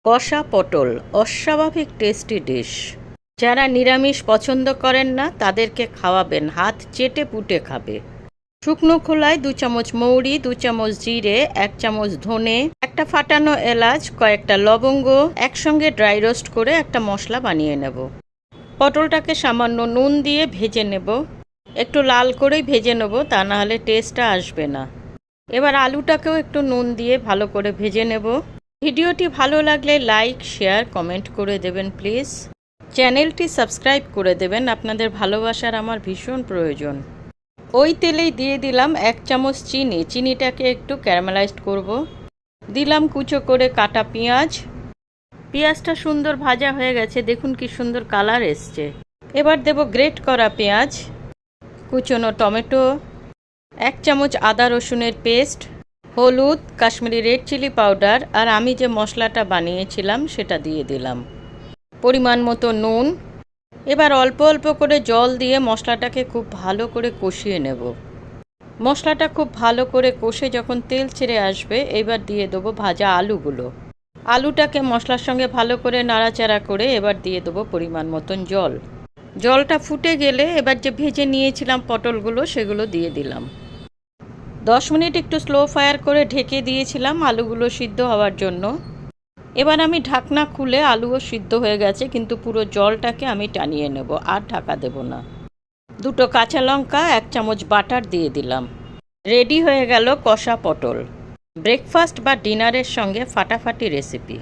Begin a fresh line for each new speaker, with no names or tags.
কষা পটল অস্বাভাবিক টেস্টি ডিশ। যারা নিরামিষ পছন্দ করেন না তাদেরকে খাওয়াবেন, হাত চেটে পুটে খাবে। শুকনো খোলায় 2 চামচ মৌরি, 2 চামচ জিরে, 1 চামচ ধনে, একটা ফাটানো এলাচ, কয়েকটা লবঙ্গ একসঙ্গে ড্রাই রোস্ট করে একটা মশলা বানিয়ে নেব। পটলটাকে সামান্য নুন দিয়ে ভেজে নেব, একটু লাল করেই ভেজে নেব, তা না হলে টেস্টটা আসবে না। এবার আলুটাকেও একটু নুন দিয়ে ভালো করে ভেজে নেব। ভিডিওটি ভালো লাগলে লাইক, শেয়ার, কমেন্ট করে দেবেন প্লিজ। চ্যানেলটি সাবস্ক্রাইব করে দেবেন, আপনাদের ভালোবাসার আমার ভীষণ প্রয়োজন। ওই তেলেই দিয়ে দিলাম 1 চামচ চিনি, চিনিটাকে একটু ক্যারামেলাইজড করব। দিলাম কুচো করে কাটা পেঁয়াজ। পেঁয়াজটা সুন্দর ভাজা হয়ে গেছে, দেখুন কি সুন্দর কালার এসছে। এবার দেব গ্রেট করা পেঁয়াজ, কুচোনো টমেটো, 1 চামচ আদা রসুনের পেস্ট, হলুদ, কাশ্মীরি রেড চিলি পাউডার, আর আমি যে মশলাটা বানিয়েছিলাম সেটা দিয়ে দিলাম, পরিমাণ মতো নুন। এবার অল্প অল্প করে জল দিয়ে মশলাটাকে খুব ভালো করে কষিয়ে নেব। মশলাটা খুব ভালো করে কষে যখন তেল ছেড়ে আসবে, এবার দিয়ে দেবো ভাজা আলুগুলো। আলুটাকে মশলার সঙ্গে ভালো করে নাড়াচাড়া করে এবার দিয়ে দেবো পরিমাণ মতন জল। জলটা ফুটে গেলে এবার যে ভেজে নিয়েছিলাম পটলগুলো সেগুলো দিয়ে দিলাম। 10 মিনিট একটু স্লো ফায়ার করে ঢেকে দিয়েছিলাম আলুগুলো সিদ্ধ হওয়ার জন্য। এবার আমি ঢাকনা খুলে, আলুও সিদ্ধ হয়ে গেছে কিন্তু পুরো জলটাকে আমি টানিয়ে নেব, আর ঢাকা দেব না। 2 কাঁচা লঙ্কা, 1 চামচ বাটার দিয়ে দিলাম। রেডি হয়ে গেল কষা পটল। ব্রেকফাস্ট বা ডিনারের সঙ্গে ফাটাফাটি রেসিপি।